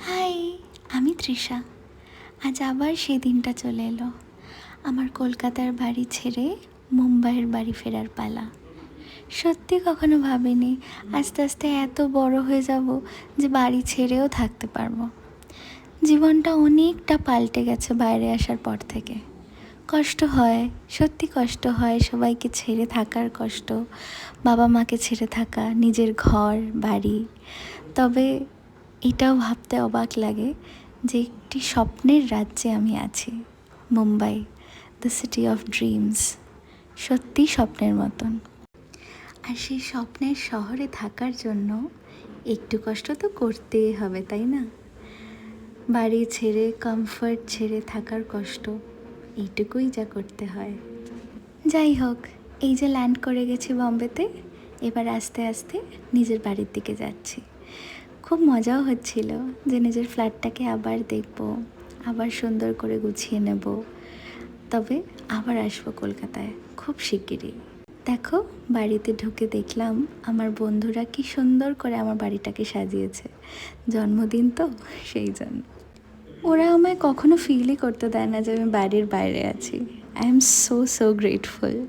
High, আমি তৃষা। আজ আবার সেই দিনটা চলে এলো, আমার কলকাতার বাড়ি ছেড়ে মুম্বাইয়ের বাড়ি ফেরার পালা। সত্যি কখনো ভাবিনি আস্তে আস্তে এত বড় হয়ে যাব যে বাড়ি ছেড়েও থাকতে পারবো। জীবনটা অনেকটা পাল্টে গেছে বাইরে আসার পর থেকে। কষ্ট হয়, সত্যি কষ্ট হয়, সবাইকে ছেড়ে থাকার কষ্ট, বাবা মাকে ছেড়ে থাকা, নিজের ঘর বাড়ি। তবে এটাও ভাবতে অবাক লাগে যে একটি স্বপ্নের রাজ্যে আমি আছি, Mumbai, the city of dreams. সত্যি স্বপ্নের মতন। আর সেই স্বপ্নের শহরে থাকার জন্য একটু কষ্ট তো করতেই হবে, তাই না? বাড়ি ছেড়ে, কমফর্ট ছেড়ে থাকার কষ্ট, এইটুকুই যা করতে হয়। যাই হোক, এই যে ল্যান্ড করে গেছি বম্বেতে, এবার আস্তে আস্তে নিজের বাড়ির দিকে যাচ্ছি। খুব মজাও হচ্ছিল যে নিজের ফ্ল্যাটটাকে আবার দেখব, আবার সুন্দর করে গুছিয়ে নেব। তবে আবার আসবো কলকাতায় খুব শিগগিরই। দেখো, বাড়িতে ঢুকে দেখলাম আমার বন্ধুরা কি সুন্দর করে আমার বাড়িটাকে সাজিয়েছে। জন্মদিন তো, সেই জন্য। ওরা আমায় কখনো ফিলই করতে দেয় না যে আমি বাড়ির বাইরে আছি। I am so grateful.